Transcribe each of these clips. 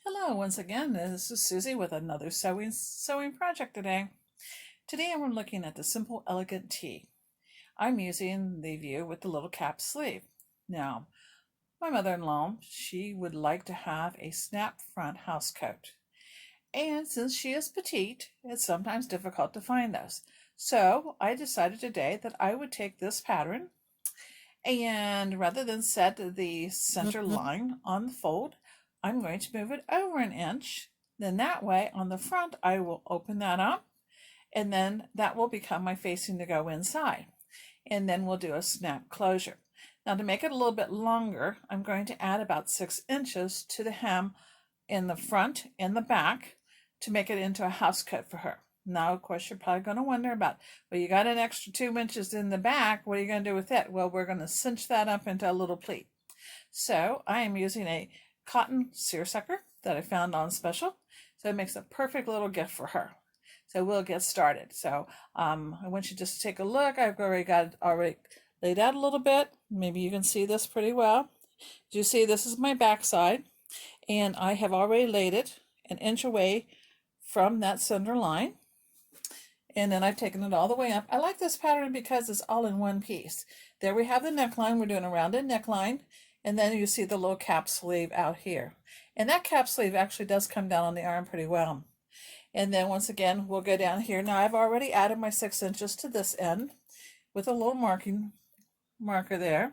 Hello, once again, this is Susie with another sewing project today. Today I'm looking at the Simple Elegant Tee. I'm using the view with the little cap sleeve. Now, my mother-in-law, she would like to have a snap front housecoat. And since she is petite, it's sometimes difficult to find those. So I decided today that I would take this pattern and rather than set the center line on the fold, I'm going to move it over an inch. Then that way on the front, I will open that up and then that will become my facing to go inside. And then we'll do a snap closure. Now to make it a little bit longer, I'm going to add about 6 inches to the hem in the front and the back to make it into a housecoat for her. Now, of course, you're probably going to wonder about, well, you got an extra 2 inches in the back. What are you going to do with it? Well, we're going to cinch that up into a little pleat. So I am using a cotton seersucker that I found on special. So it makes a perfect little gift for her. So we'll get started. So I want you just to take a look. I've already got it already laid out a little bit. Maybe you can see this pretty well. As you see, this is my back side, and I have already laid it an inch away from that center line. And then I've taken it all the way up. I like this pattern because it's all in one piece. There we have the neckline. We're doing a rounded neckline. And then you see the little cap sleeve out here. And that cap sleeve actually does come down on the arm pretty well. And then once again, we'll go down here. Now I've already added my 6 inches to this end with a little marker there.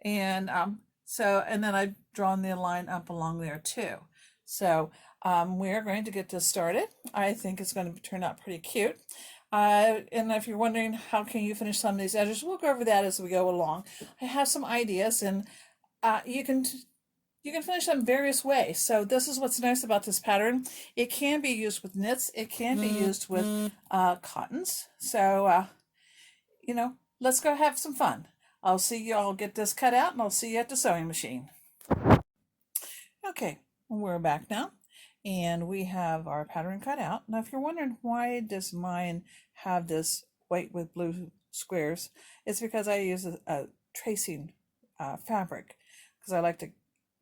And and then I've drawn the line up along there too. So we're going to get this started. I think it's going to turn out pretty cute. And if you're wondering how can you finish some of these edges, we'll go over that as we go along. I have some ideas, and you can finish them various ways. So this is what's nice about this pattern. It can be used with knits. It can be used with cottons. So, let's go have some fun. I'll see you all get this cut out, and I'll see you at the sewing machine. Okay, we're back now, and we have our pattern cut out. Now, if you're wondering why does mine have this white with blue squares, it's because I use a tracing fabric, because I like to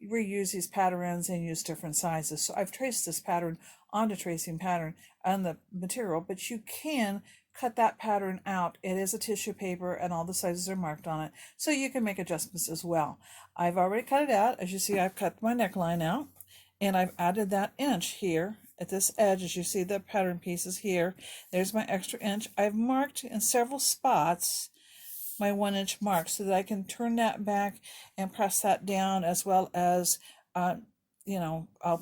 reuse these patterns and use different sizes. So I've traced this pattern onto tracing pattern on the material, but you can cut that pattern out. It is a tissue paper and all the sizes are marked on it, so you can make adjustments as well. I've already cut it out. As you see, I've cut my neckline out, and I've added that inch here at this edge. As you see, the pattern pieces here. There's my extra inch. I've marked in several spots my 1 inch mark so that I can turn that back and press that down, as well as I'll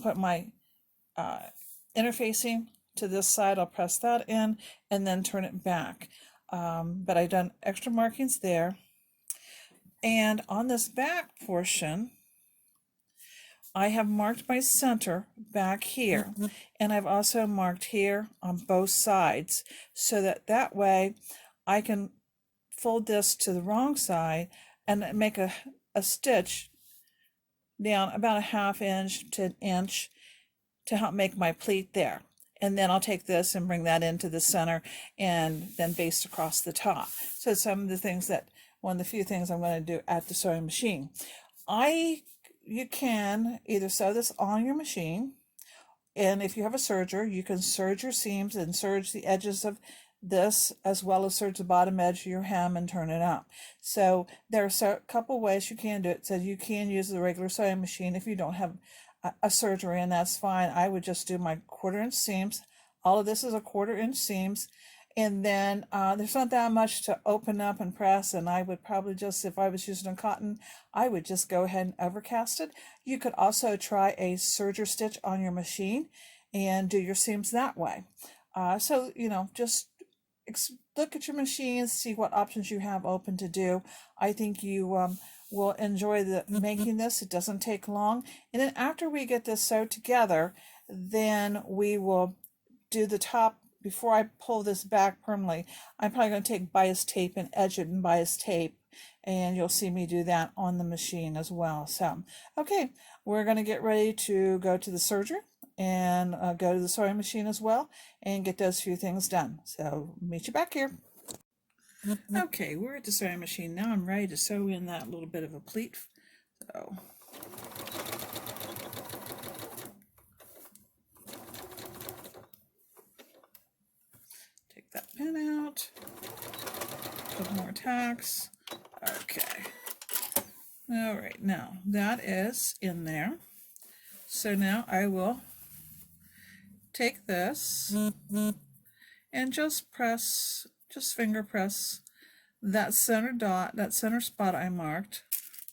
put my interfacing to this side. I'll press that in and then turn it back. But I've done extra markings there. And on this back portion, I have marked my center back here. And I've also marked here on both sides, so that way I can fold this to the wrong side and make a stitch down about a 1/2 inch to an inch to help make my pleat there. And then I'll take this and bring that into the center and then baste across the top. So some of the things one of the few things I'm going to do at the sewing machine. You can either sew this on your machine, and if you have a serger, you can serge your seams and serge the edges of this, as well as serge the bottom edge of your hem and turn it up. So there are a couple ways you can do it. So you can use the regular sewing machine. If you don't have a serger in, that's fine. I would just do my 1/4 inch seams. All of this is a 1/4 inch seams. And then there's not that much to open up and press, and I would probably just, if I was using a cotton, I would just go ahead and overcast it. You could also try a serger stitch on your machine and do your seams that way. So, just look at your machines, see what options you have open to do. I think you will enjoy making this. It doesn't take long. And then after we get this sewed together, then we will do the top. Before I pull this back permanently, I'm probably going to take bias tape and edge it in bias tape, and you'll see me do that on the machine as well. So, okay, we're going to get ready to go to the serger and go to the sewing machine as well and get those few things done. So meet you back here. Okay, we're at the sewing machine now. I'm ready to sew in that little bit of a pleat. So pin out. Put more tacks. Okay. All right, now that is in there. So now I will take this and just finger press that center dot, that center spot I marked,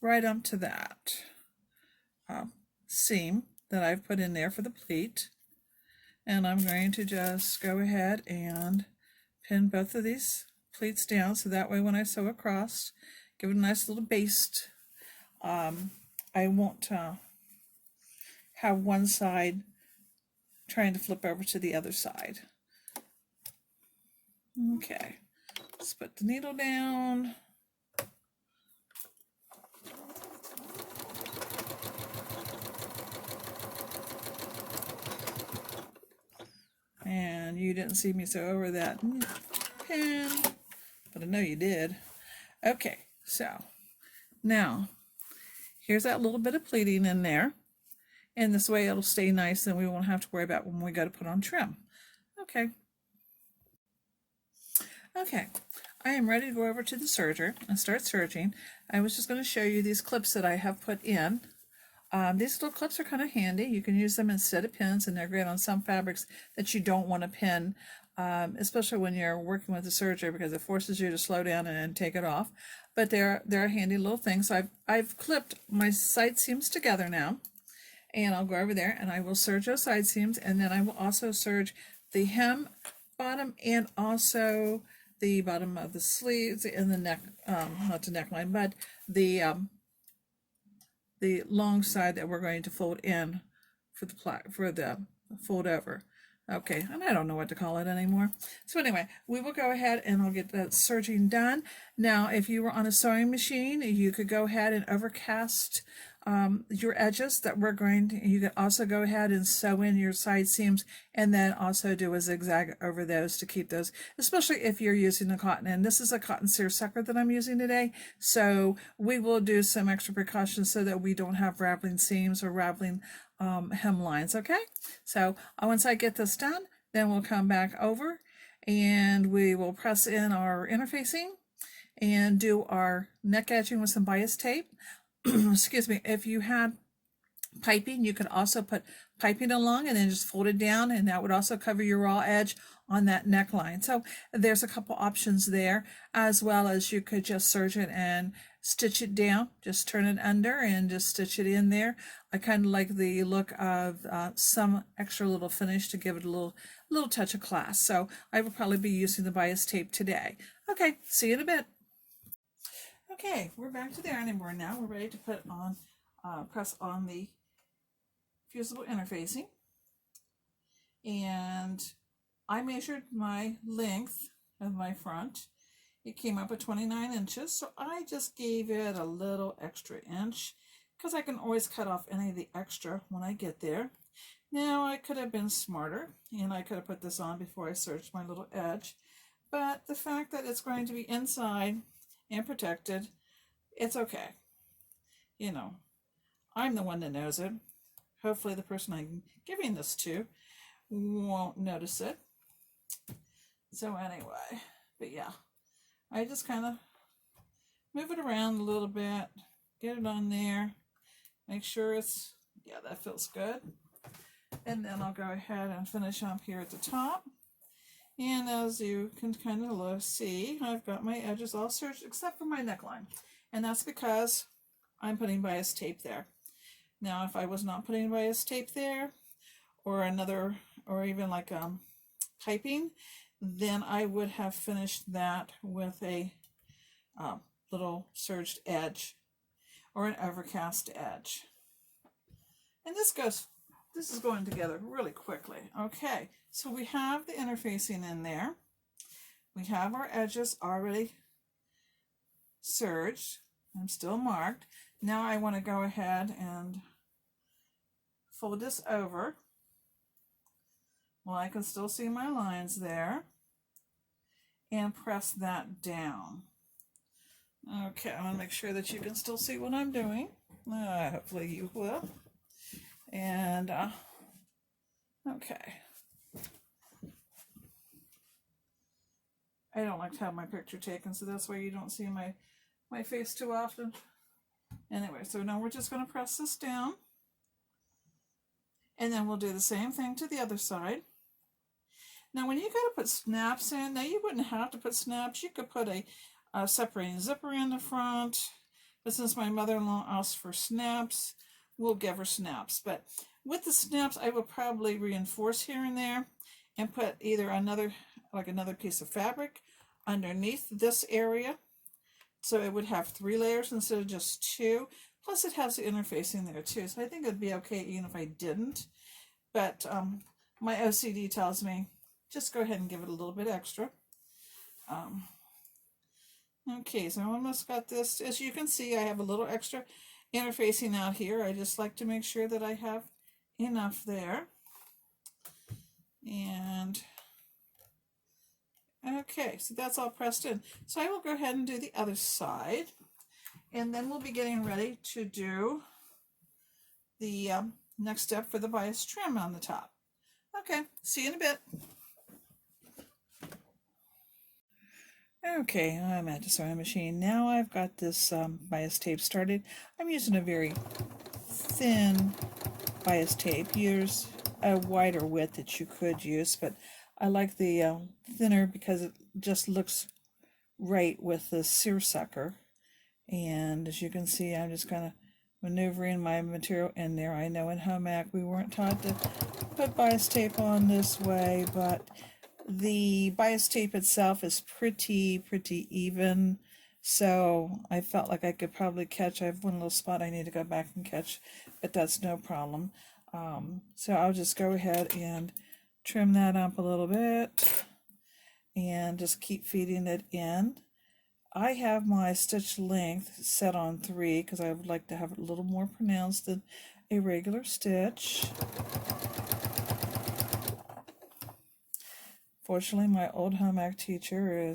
right up to that seam that I've put in there for the pleat. And I'm going to just go ahead and pin both of these pleats down, so that way when I sew across, give it a nice little baste. I won't have one side trying to flip over to the other side. Okay, let's put the needle down. And you didn't see me sew over that pin, but I know you did. Okay, so now here's that little bit of pleating in there, and this way it'll stay nice and we won't have to worry about when we go to put on trim. Okay, I am ready to go over to the serger and start serging. I was just going to show you these clips that I have put in. These little clips are kind of handy. You can use them instead of pins, and they're great on some fabrics that you don't want to pin, especially when you're working with the serger, because it forces you to slow down and take it off. But they're a handy little thing. So I've clipped my side seams together now, and I'll go over there and I will serge those side seams, and then I will also serge the hem bottom and also the bottom of the sleeves and the neck, not the neckline, but the long side that we're going to fold in for the fold over. Okay, and I don't know what to call it anymore. So anyway, we will go ahead and I'll get that serging done. Now, if you were on a sewing machine, you could go ahead and overcast your edges that we're going to. You could also go ahead and sew in your side seams and then also do a zigzag over those to keep those, especially if you're using the cotton. And this is a cotton seersucker that I'm using today, so we will do some extra precautions so that we don't have raveling seams or raveling hem lines. Okay, so once I get this done, then we'll come back over and we will press in our interfacing and do our neck edging with some bias tape. Excuse me. If you had piping, you could also put piping along and then just fold it down, and that would also cover your raw edge on that neckline. So there's a couple options there, as well as you could just serge it and stitch it down, just turn it under and just stitch it in there. I kind of like the look of some extra little finish to give it a little touch of class. So I will probably be using the bias tape today. Okay, see you in a bit. Okay, we're back to the ironing board now. We're ready to put on, press on the fusible interfacing. And I measured my length of my front. It came up at 29 inches, so I just gave it a little extra inch because I can always cut off any of the extra when I get there. Now, I could have been smarter, and I could have put this on before I serged my little edge, but the fact that it's going to be inside and protected, it's okay. You know, I'm the one that knows it. Hopefully the person I'm giving this to won't notice it. So anyway, but yeah, I just kind of move it around a little bit, get it on there, make sure it's, yeah, that feels good. And then I'll go ahead and finish up here at the top. And as you can kind of see, I've got my edges all serged except for my neckline. And that's because I'm putting bias tape there. Now, if I was not putting bias tape there, or even like piping, then I would have finished that with a little serged edge or an overcast edge. And this is going together really quickly. Okay, so we have the interfacing in there. We have our edges already serged. I'm still marked. Now I want to go ahead and fold this over. Well, I can still see my lines there. And press that down. Okay, I want to make sure that you can still see what I'm doing. Hopefully you will. And, okay. I don't like to have my picture taken, so that's why you don't see my face too often. Anyway, so now we're just going to press this down. And then we'll do the same thing to the other side. Now when you go to put snaps in, now you wouldn't have to put snaps. You could put a separating zipper in the front. But since my mother-in-law asked for snaps, we'll give her snaps. But with the snaps, I will probably reinforce here and there and put either another piece of fabric underneath this area. So it would have 3 layers instead of just 2. Plus it has the interfacing there too. So I think it'd be okay even if I didn't. But my OCD tells me just go ahead and give it a little bit extra. Okay, so I almost got this. As you can see, I have a little extra interfacing out here. I just like to make sure that I have enough there. And okay, so that's all pressed in. So I will go ahead and do the other side. And then we'll be getting ready to do the next step for the bias trim on the top. Okay, see you in a bit. Okay, I'm at the sewing machine. Now I've got this bias tape started. I'm using a very thin bias tape. There's a wider width that you could use, but I like the thinner because it just looks right with the seersucker. And as you can see, I'm just kind of maneuvering my material in there. I know in home ec we weren't taught to put bias tape on this way, but the bias tape itself is pretty even, so I felt like I could probably catch. I have one little spot I need to go back and catch, but that's no problem. So I'll just go ahead and trim that up a little bit and just keep feeding it in. I have my stitch length set on 3 because I would like to have it a little more pronounced than a regular stitch. Fortunately, my old home ec teacher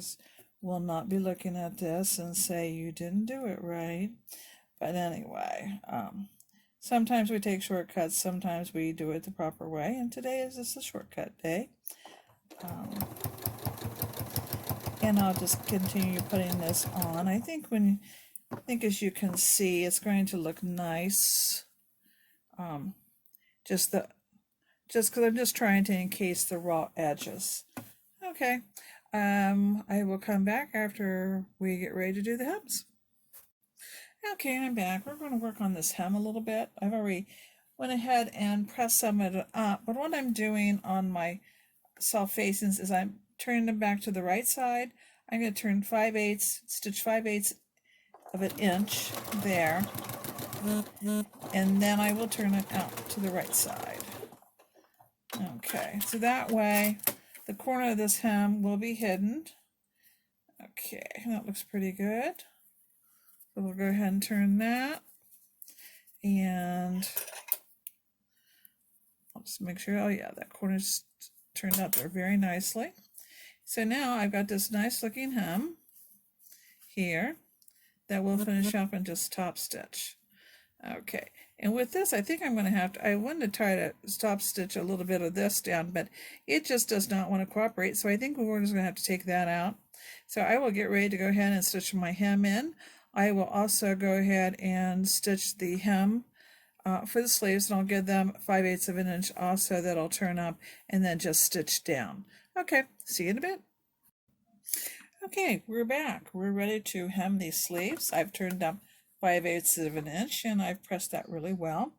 will not be looking at this and say you didn't do it right. But anyway, sometimes we take shortcuts, sometimes we do it the proper way, and today is just a shortcut day. And I'll just continue putting this on. I think as you can see, it's going to look nice. Just because I'm just trying to encase the raw edges. Okay, I will come back after we get ready to do the hems. Okay, I'm back. We're going to work on this hem a little bit. I've already went ahead and pressed some of it up, but what I'm doing on my self facings is I'm turning them back to the right side. I'm going to turn 5/8, stitch 5/8 of an inch there, and then I will turn it out to the right side. Okay, so that way the corner of this hem will be hidden. Okay, that looks pretty good. So we'll go ahead and turn that, and I'll just make sure, oh yeah, that corner's turned out there very nicely. So now I've got this nice looking hem here that we'll finish up and just top stitch. Okay, and with this I think I'm going to have to, I wanted to try to top stitch a little bit of this down, but it just does not want to cooperate, so I think we're just going to have to take that out. So I will get ready to go ahead and stitch my hem in. I will also go ahead and stitch the hem for the sleeves, and I'll give them 5/8 of an inch also that I'll turn up and then just stitch down. Okay, see you in a bit. Okay, we're back. We're ready to hem these sleeves. I've turned up 5/8 of an inch and I've pressed that really well.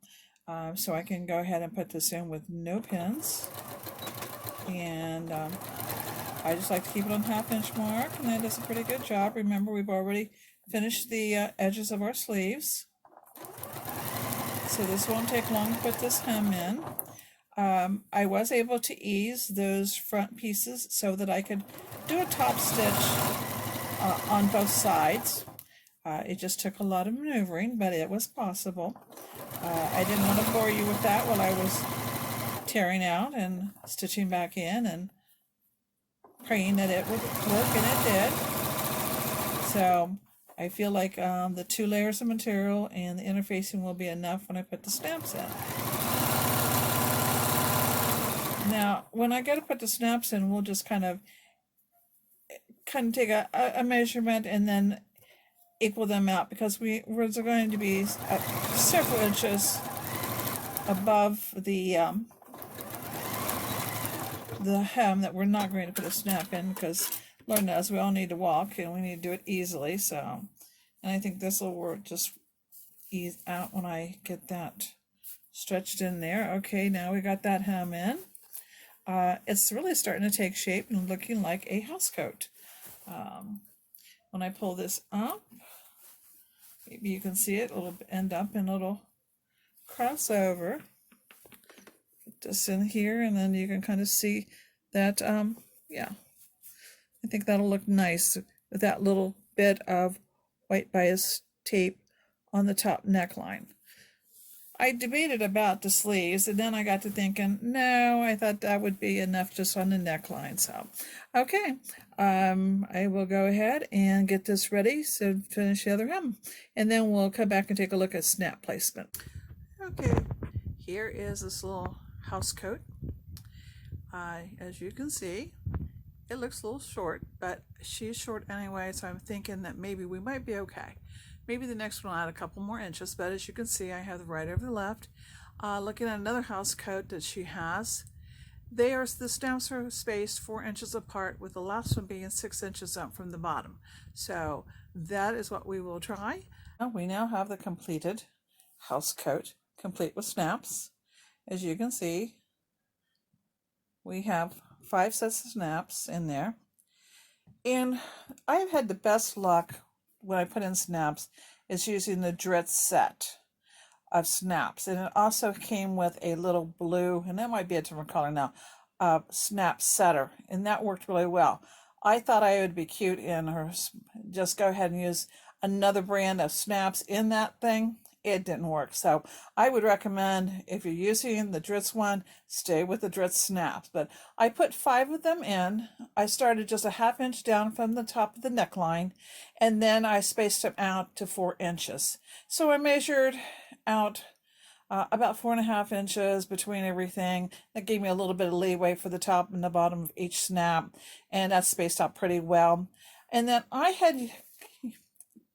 So I can go ahead and put this in with no pins. And I just like to keep it on 1/2 inch mark, and that does a pretty good job. Remember, we've already finished the edges of our sleeves. So this won't take long to put this hem in. I was able to ease those front pieces so that I could do a top stitch on both sides. It just took a lot of maneuvering, but it was possible. I didn't want to bore you with that while I was tearing out and stitching back in and praying that it would work, and it did. So I feel like the 2 layers of material and the interfacing will be enough when I put the snaps in. Now, when I go to put the snaps in, we'll just kind of kind of take a measurement and then equal them out, because we're going to be several inches above the hem that we're not going to put a snap in, because Lord knows we all need to walk and we need to do it easily. So, and I think this will work just ease out when I get that stretched in there. Okay, now we got that hem in. It's really starting to take shape and looking like a housecoat. When I pull this up, maybe you can see it, it'll end up in a little crossover. Put this in here, and then you can kind of see that, yeah, I think that'll look nice with that little bit of white bias tape on the top neckline. I debated about the sleeves, and then I got to thinking, no, I thought that would be enough just on the neckline. So, okay, I will go ahead and get this ready to finish the other hem, and then we'll come back and take a look at snap placement. Okay, here is this little house coat. As you can see, it looks a little short, but she's short anyway, so I'm thinking that maybe we might be okay. Maybe the next one will add a couple more inches, but as you can see, I have the right over the left. Looking at another house coat that she has, the stamps are spaced 4 inches apart, with the last one being 6 inches up from the bottom. So that is what we will try. We now have the completed house coat, complete with snaps. As you can see, we have 5 sets of snaps in there. And I've had the best luck when I put in snaps is using the Dritz set of snaps. And it also came with a little blue, and that might be a different color now, snap setter. And that worked really well. I thought I would be cute and just go ahead and use another brand of snaps in that thing. It didn't work. So I would recommend, if you're using the Dritz one, stay with the Dritz snaps. But I put 5 of them in. I started just a ½ inch down from the top of the neckline, and then I spaced them out to 4 inches. So I measured out about 4½ inches between everything. That gave me a little bit of leeway for the top and the bottom of each snap, and that's spaced out pretty well. And then I had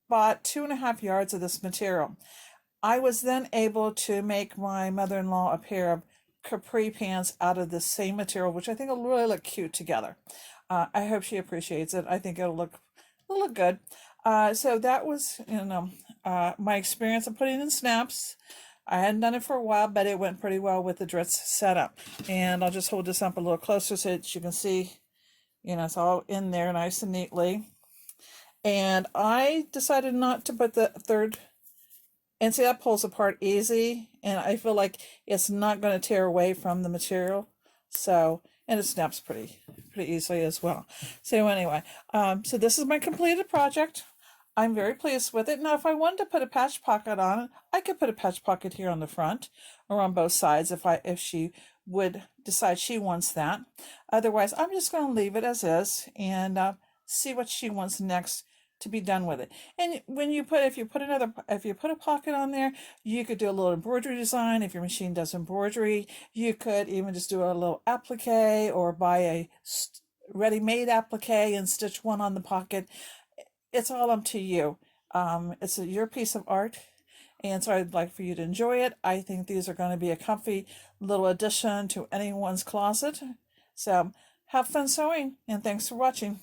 bought 2½ yards of this material. I was then able to make my mother-in-law a pair of capri pants out of the same material, which I think will really look cute together. I hope she appreciates it. I think it'll look good. So that was, my experience of putting in snaps. I hadn't done it for a while, but it went pretty well with the Dritz setup. And I'll just hold this up a little closer so that you can see, it's all in there nice and neatly. And I decided not to put the third. And see, that pulls apart easy, and I feel like it's not going to tear away from the material. So, and it snaps pretty easily as well. So anyway, so this is my completed project. I'm very pleased with it. Now, if I wanted to put a patch pocket on it, I could put a patch pocket here on the front or on both sides if she would decide she wants that. Otherwise, I'm just going to leave it as is and see what she wants next to be done with it. And when if you put a pocket on there, you could do a little embroidery design. If your machine does embroidery, you could even just do a little applique or buy a ready-made applique and stitch one on the pocket. It's all up to you. It's your piece of art, and so I'd like for you to enjoy it. I think these are going to be a comfy little addition to anyone's closet. So have fun sewing, and thanks for watching.